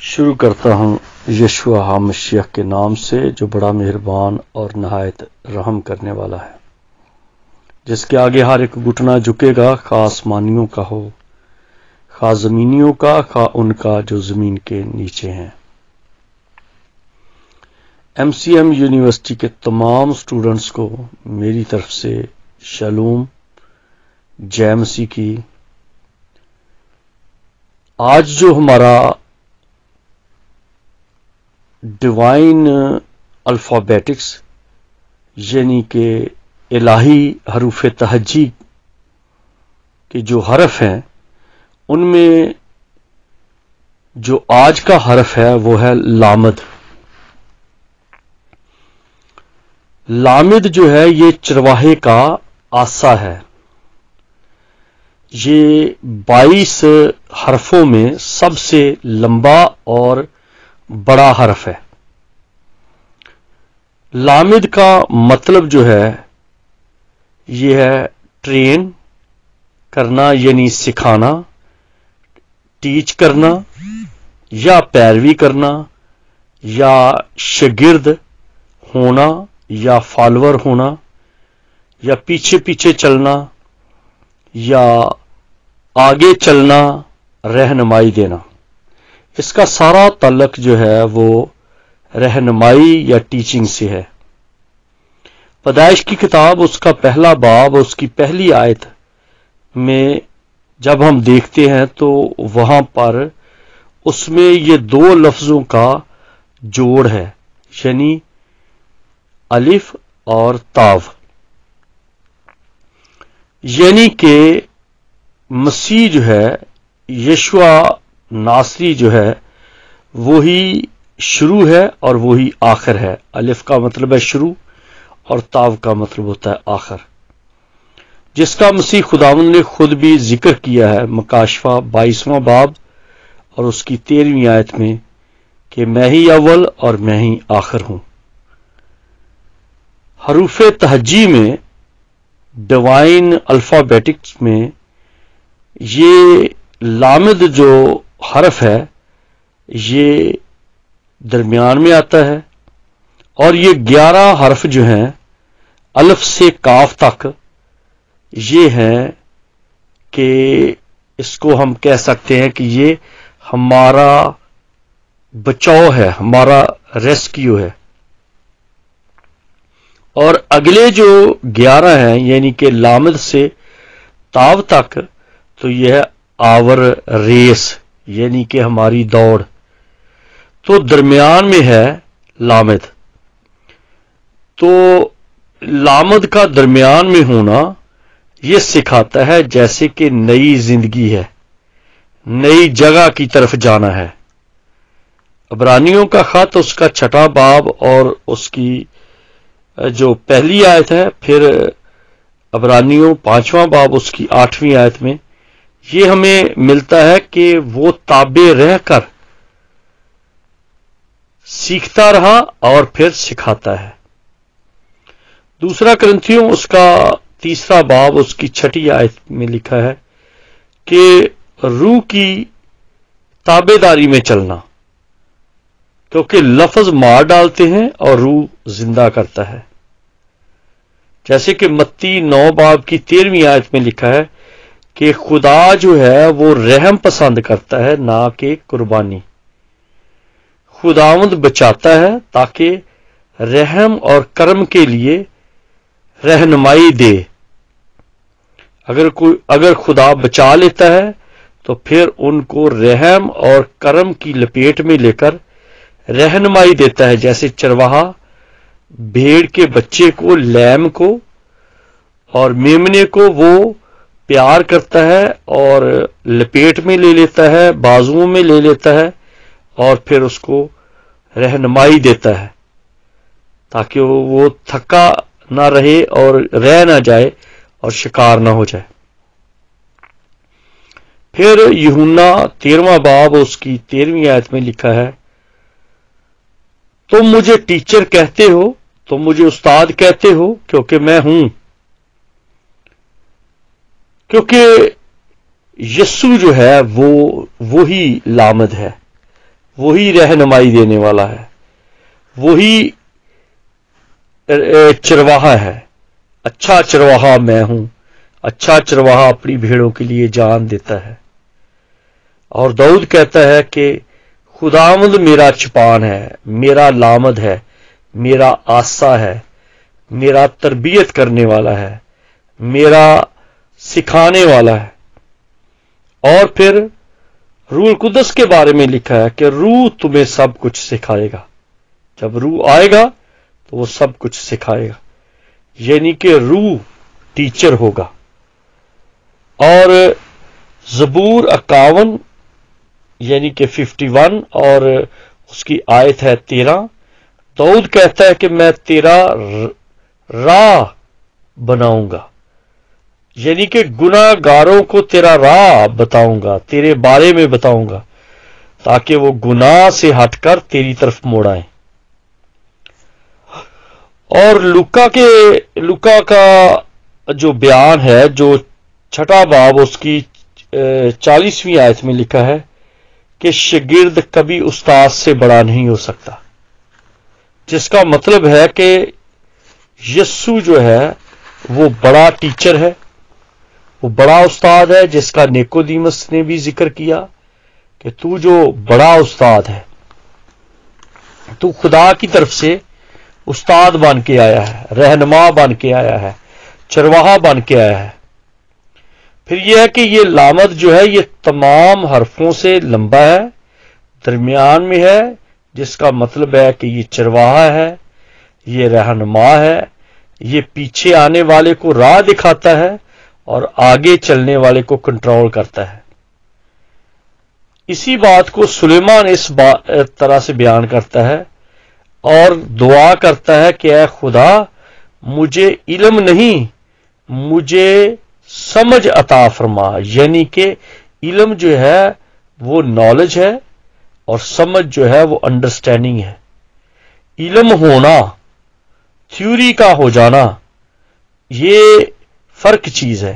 شروع کرتا ہوں یشوع مسیح کے نام سے جو بڑا مہربان اور نہایت رحم کرنے والا ہے، جس کے آگے ہر ایک گھٹنا جھکے گا، خواہ آسمانیوں کا ہو، خواہ زمینیوں کا، خواہ ان کا جو زمین کے نیچے ہیں۔ MCM یونیورسٹی کے تمام اسٹوڈنٹس کو میری طرف سے شالوم، جے مسیح کی۔ آج جو ہمارا ڈیوائن الفابیٹکس یعنی کہ الہی حروف تہجی کے جو حرف ہیں، ان میں جو آج کا حرف ہے وہ ہے لامد۔ لامد جو ہے یہ چرواہے کا آسا ہے۔ یہ 22 حرفوں میں سب سے لمبا اور بڑا حرف ہے۔ لامد کا مطلب جو ہے یہ ہے ٹرین کرنا، یعنی سکھانا، ٹیچ کرنا، یا پیروی کرنا، یا شاگرد ہونا، یا فالوور ہونا، یا پیچھے پیچھے چلنا، یا آگے چلنا، رہنمائی دینا۔ اس کا سارا تعلق جو ہے وہ رہنمائی یا ٹیچنگ سے ہے۔ پیدائش کی کتاب اس کا پہلا باب، اس کی پہلی آیت میں جب ہم دیکھتے ہیں تو وہاں پر اس میں یہ 2 لفظوں کا جوڑ ہے، یعنی الف اور تاو، یعنی کہ مسیح جو ہے، یشوع ناصری جو ہے، وہی شروع ہے اور وہی آخر ہے۔ الف کا مطلب ہے شروع اور تاو کا مطلب ہوتا ہے آخر، جس کا مسیح خداوند نے خود بھی ذکر کیا ہے مکاشفہ 22واں باب اور اس کی 13ویں آیت میں کہ میں ہی اول اور میں ہی آخر ہوں۔ حروف تہجی میں، ڈیوائن الفابیٹکس میں، یہ لامد جو حرف ہے یہ درمیان میں آتا ہے، اور یہ 11 حرف جو ہیں الف سے کاف تک، یہ ہیں کہ اس کو ہم کہہ سکتے ہیں کہ یہ ہمارا بچاؤ ہے، ہمارا ریسکیو ہے۔ اور اگلے جو 11 ہیں یعنی کہ لامد سے تاو تک، تو یہ ہے آور ریس، یعنی کہ ہماری دوڑ۔ تو درمیان میں ہے لامد۔ تو لامد کا درمیان میں ہونا یہ سکھاتا ہے جیسے کہ نئی زندگی ہے، نئی جگہ کی طرف جانا ہے۔ عبرانیوں کا خط اس کا 6واں باب اور اس کی جو پہلی آیت ہے، پھر عبرانیوں 5واں باب اس کی 8ویں آیت میں یہ ہمیں ملتا ہے کہ وہ تابع رہ کر سیکھتا رہا اور پھر سکھاتا ہے۔ دوسرا کرنتھیوں اس کا 3واں باب اس کی 6 آیت میں لکھا ہے کہ روح کی تابع داری میں چلنا، کیونکہ لفظ مار ڈالتے ہیں اور روح زندہ کرتا ہے۔ جیسے کہ متی 9 باب کی 13ویں آیت میں لکھا ہے کہ خدا جو ہے وہ رحم پسند کرتا ہے، نہ کہ قربانی۔ خداوند بچاتا ہے تاکہ رحم اور کرم کے لیے رہنمائی دے۔ اگر خدا بچا لیتا ہے تو پھر ان کو رحم اور کرم کی لپیٹ میں لے کر رہنمائی دیتا ہے، جیسے چرواہا بھیڑ کے بچے کو، لیم کو اور میمنے کو وہ پیار کرتا ہے اور لپیٹ میں لے لیتا ہے، بازوؤں میں لے لیتا ہے، اور پھر اس کو رہنمائی دیتا ہے تاکہ وہ تھکا نہ رہے اور رہ نہ جائے اور شکار نہ ہو جائے۔ پھر یوحنا 13واں باب اس کی 13ویں آیت میں لکھا ہے، تم مجھے ٹیچر کہتے ہو، تم مجھے استاد کہتے ہو، کیونکہ میں ہوں۔ کیونکہ یسوع جو ہے وہ وہی لامد ہے، وہی رہنمائی دینے والا ہے، وہی چرواہا ہے۔ اچھا چرواہا میں ہوں، اچھا چرواہا اپنی بھیڑوں کے لیے جان دیتا ہے۔ اور داؤد کہتا ہے کہ خداوند میرا چپان ہے، میرا لامد ہے، میرا آسا ہے، میرا تربیت کرنے والا ہے، میرا سکھانے والا ہے۔ اور پھر روح القدس کے بارے میں لکھا ہے کہ روح تمہیں سب کچھ سکھائے گا۔ جب روح آئے گا تو وہ سب کچھ سکھائے گا، یعنی کہ روح ٹیچر ہوگا۔ اور زبور 51 یعنی کہ 51 اور اس کی آیت ہے 13، داؤد کہتا ہے کہ میں تیرا راہ بناؤں گا، یعنی کہ گناہ گاروں کو تیرا راہ بتاؤں گا، تیرے بارے میں بتاؤں گا، تاکہ وہ گناہ سے ہٹ کر تیری طرف موڑ آئیں۔ اور لوکا کا جو بیان ہے، جو 6 باب اس کی 40ویں آیت میں لکھا ہے کہ شاگرد کبھی استاد سے بڑا نہیں ہو سکتا، جس کا مطلب ہے کہ یسوع جو ہے وہ بڑا ٹیچر ہے، وہ بڑا استاد ہے، جس کا نیکودیمس نے بھی ذکر کیا کہ تو جو بڑا استاد ہے، تو خدا کی طرف سے استاد بن کے آیا ہے، رہنما بن کے آیا ہے، چرواہا بن کے آیا ہے۔ پھر یہ ہے کہ یہ لامد جو ہے یہ تمام حرفوں سے لمبا ہے، درمیان میں ہے، جس کا مطلب ہے کہ یہ چرواہا ہے، یہ رہنما ہے، یہ پیچھے آنے والے کو راہ دکھاتا ہے اور آگے چلنے والے کو کنٹرول کرتا ہے۔ اسی بات کو سلیمان اس طرح سے بیان کرتا ہے اور دعا کرتا ہے کہ اے خدا مجھے علم نہیں، مجھے سمجھ عطا فرما، یعنی کہ علم جو ہے وہ نالج ہے اور سمجھ جو ہے وہ انڈرسٹینڈنگ ہے۔ علم ہونا، تھیوری کا ہو جانا، یہ فرق چیز ہے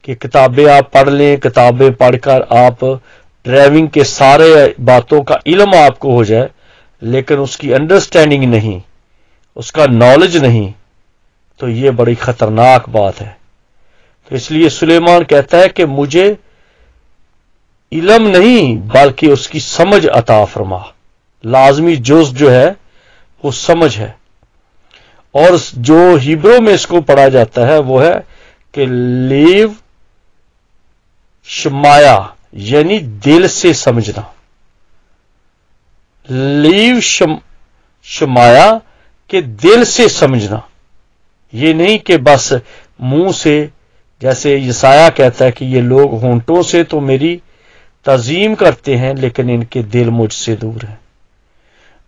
کہ کتابیں آپ پڑھ لیں، کتابیں پڑھ کر آپ ڈرائیونگ کے سارے باتوں کا علم آپ کو ہو جائے، لیکن اس کی انڈرسٹینڈنگ نہیں، اس کا نالج نہیں، تو یہ بڑی خطرناک بات ہے۔ تو اس لیے سلیمان کہتا ہے کہ مجھے علم نہیں بلکہ اس کی سمجھ عطا فرما۔ لازمی جز جو ہے وہ سمجھ ہے، اور جو ہیبرو میں اس کو پڑھا جاتا ہے وہ ہے کہ لیو شمایا، یعنی دل سے سمجھنا۔ لیو شمایا کہ دل سے سمجھنا، یہ نہیں کہ بس منہ سے، جیسے یسایہ کہتا ہے کہ یہ لوگ ہونٹوں سے تو میری تعظیم کرتے ہیں لیکن ان کے دل مجھ سے دور ہیں۔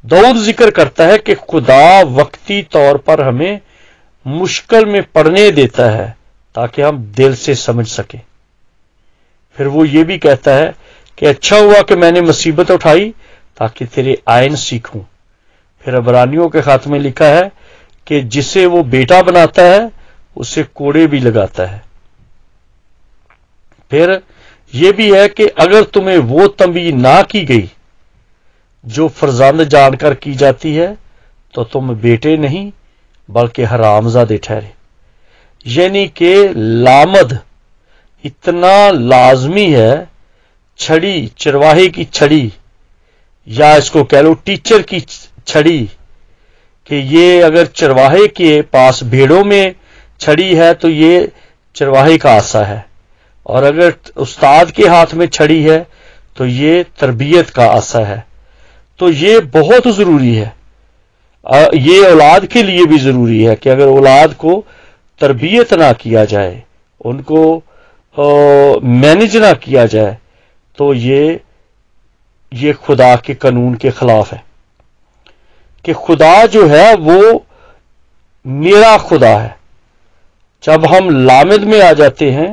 داؤد ذکر کرتا ہے کہ خدا وقتی طور پر ہمیں مشکل میں پڑنے دیتا ہے تاکہ ہم دل سے سمجھ سکیں۔ پھر وہ یہ بھی کہتا ہے کہ اچھا ہوا کہ میں نے مصیبت اٹھائی تاکہ تیرے آئین سیکھوں۔ پھر عبرانیوں کے خط میں لکھا ہے کہ جسے وہ بیٹا بناتا ہے اسے کوڑے بھی لگاتا ہے۔ پھر یہ بھی ہے کہ اگر تمہیں وہ تنبیہ نہ کی گئی جو فرزند جان کر کی جاتی ہے تو تم بیٹے نہیں بلکہ حرامزادے ٹھہرے۔ یعنی کہ لامد اتنا لازمی ہے، چھڑی، چرواہے کی چھڑی، یا اس کو کہہ لو ٹیچر کی چھڑی، کہ یہ اگر چرواہے کے پاس بھیڑوں میں چھڑی ہے تو یہ چرواہے کا آسا ہے، اور اگر استاد کے ہاتھ میں چھڑی ہے تو یہ تربیت کا آسا ہے۔ تو یہ بہت ضروری ہے، یہ اولاد کے لیے بھی ضروری ہے کہ اگر اولاد کو تربیت نہ کیا جائے، ان کو مینج نہ کیا جائے تو یہ خدا کے قانون کے خلاف ہے، کہ خدا جو ہے وہ میرا خدا ہے۔ جب ہم لامد میں آ جاتے ہیں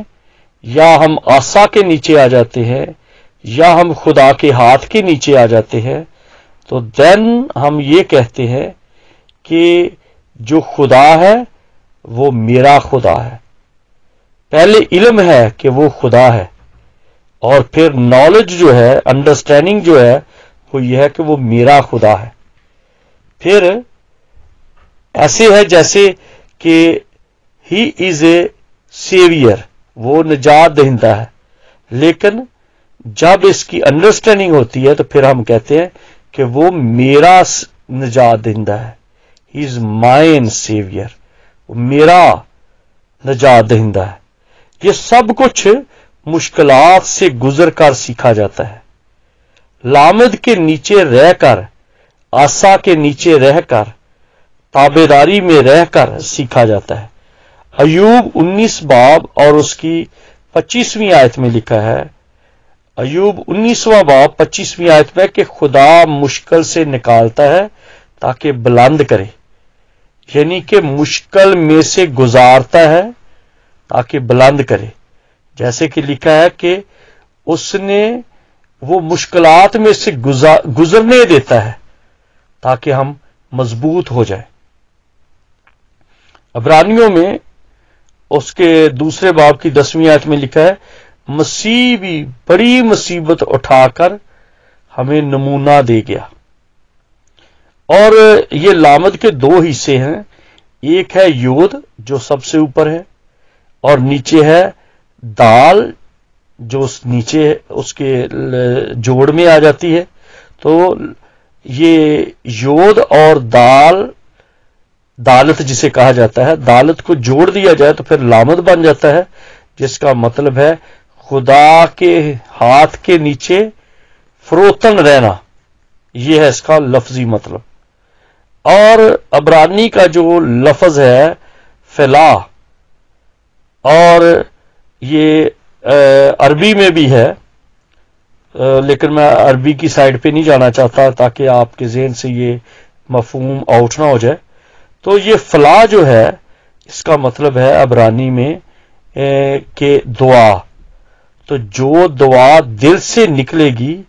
یا ہم آسا کے نیچے آ جاتے ہیں یا ہم خدا کے ہاتھ کے نیچے آ جاتے ہیں تو دین ہم یہ کہتے ہیں کہ جو خدا ہے وہ میرا خدا ہے۔ پہلے علم ہے کہ وہ خدا ہے، اور پھر نالج جو ہے، انڈرسٹینڈنگ جو ہے وہ یہ ہے کہ وہ میرا خدا ہے. پھر ایسے ہے جیسے کہ ہی از اے سیویئر، وہ نجات دہندہ ہے، لیکن جب اس کی انڈرسٹینڈنگ ہوتی ہے تو پھر ہم کہتے ہیں کہ وہ میرا نجات دہندہ ہے. ہی از مائن سیویئر، وہ میرا نجات دہندہ ہے. یہ سب کچھ مشکلات سے گزر کر سیکھا جاتا ہے، لامد کے نیچے رہ کر، آسا کے نیچے رہ کر، تابع داری میں رہ کر سیکھا جاتا ہے. ایوب 19 باب اور اس کی 25ویں آیت میں لکھا ہے، ایوب 19واں باب 25ویں آیت میں، کہ خدا مشکل سے نکالتا ہے تاکہ بلند کرے، یعنی کہ مشکل میں سے گزارتا ہے تاکہ بلند کرے. جیسے کہ لکھا ہے کہ اس نے وہ مشکلات میں سے گزرنے دیتا ہے تاکہ ہم مضبوط ہو جائیں. عبرانیوں میں اس کے 2 باب کی 10ویں آیت میں لکھا ہے، مسیح بھی بڑی مصیبت اٹھا کر ہمیں نمونہ دے گیا. اور یہ لامد کے 2 حصے ہیں، ایک ہے یود جو سب سے اوپر ہے، اور نیچے ہے دال جو نیچے اس کے جوڑ میں آ جاتی ہے. تو یہ یود اور دالت جسے کہا جاتا ہے، دالت کو جوڑ دیا جائے تو پھر لامد بن جاتا ہے، جس کا مطلب ہے خدا کے ہاتھ کے نیچے فروتن رہنا. یہ ہے اس کا لفظی مطلب. اور عبرانی کا جو لفظ ہے فلا، اور یہ عربی میں بھی ہے، لیکن میں عربی کی سائڈ پہ نہیں جانا چاہتا تاکہ آپ کے ذہن سے یہ مفہوم آؤٹ نہ ہو جائے. تو یہ فلا جو ہے اس کا مطلب ہے عبرانی میں کہ دعا. تو جو دعا دل سے نکلے گی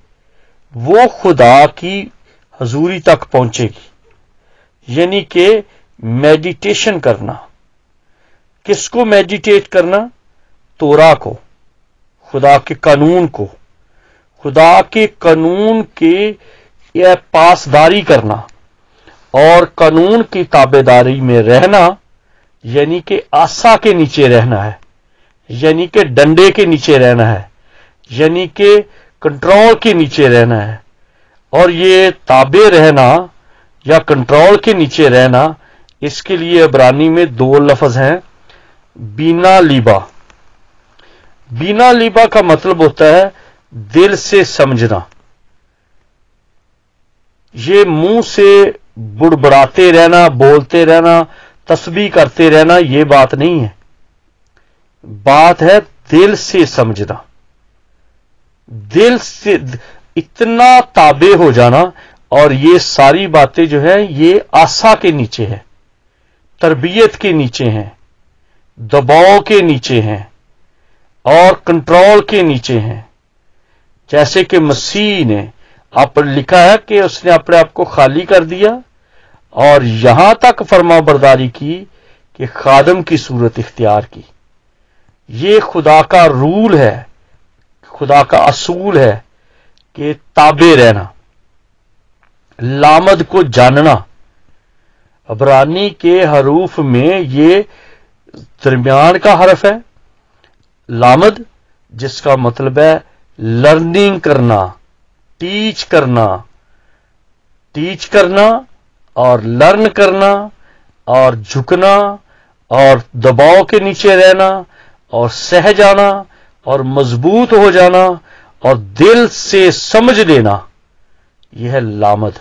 وہ خدا کی حضوری تک پہنچے گی. یعنی کہ میڈیٹیشن کرنا. کس کو میڈیٹیٹ کرنا؟ تورا کو، خدا کے قانون کو، خدا کے قانون کے پاسداری کرنا اور قانون کی تابع داری میں رہنا، یعنی کہ آسا کے نیچے رہنا ہے، یعنی کہ ڈنڈے کے نیچے رہنا ہے، یعنی کہ کنٹرول کے نیچے رہنا ہے. اور یہ تابع رہنا یا کنٹرول کے نیچے رہنا، اس کے لیے عبرانی میں 2 لفظ ہیں، بینا لیبا. بینا لیبا کا مطلب ہوتا ہے دل سے سمجھنا. یہ منہ سے بڑبڑاتے رہنا، بولتے رہنا، تسبیح کرتے رہنا، یہ بات نہیں ہے. بات ہے دل سے سمجھنا، دل سے اتنا تابع ہو جانا. اور یہ ساری باتیں جو ہیں یہ آسا کے نیچے ہیں، تربیت کے نیچے ہیں، دباؤ کے نیچے ہیں اور کنٹرول کے نیچے ہیں. جیسے کہ مسیح نے آپ لکھا ہے کہ اس نے اپنے آپ کو خالی کر دیا اور یہاں تک فرما برداری کی کہ خادم کی صورت اختیار کی. یہ خدا کا رول ہے، خدا کا اصول ہے کہ تابع رہنا، لامد کو جاننا. عبرانی کے حروف میں یہ درمیان کا حرف ہے لامد، جس کا مطلب ہے لرننگ کرنا، ٹیچ کرنا اور لرن کرنا اور جھکنا اور دباؤ کے نیچے رہنا اور سہ جانا اور مضبوط ہو جانا اور دل سے سمجھ لینا. یہ ہے لامد.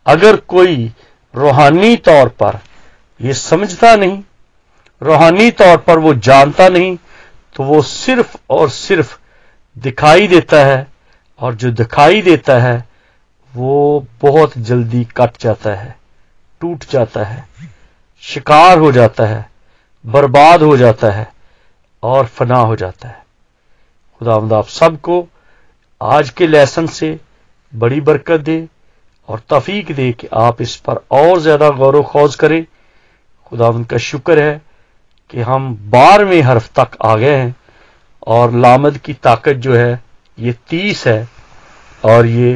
اگر کوئی روحانی طور پر یہ سمجھتا نہیں، روحانی طور پر وہ جانتا نہیں، تو وہ صرف اور صرف دکھائی دیتا ہے، اور جو دکھائی دیتا ہے وہ بہت جلدی کٹ جاتا ہے، ٹوٹ جاتا ہے، شکار ہو جاتا ہے، برباد ہو جاتا ہے اور فنا ہو جاتا ہے. خداوند آپ سب کو آج کے لیسن سے بڑی برکت دے اور توفیق دے کہ آپ اس پر اور زیادہ غور و خوض کریں. خداوند کا شکر ہے کہ ہم 12ویں حرف تک آ گئے ہیں، اور لامد کی طاقت جو ہے یہ 30 ہے اور یہ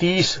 30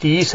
30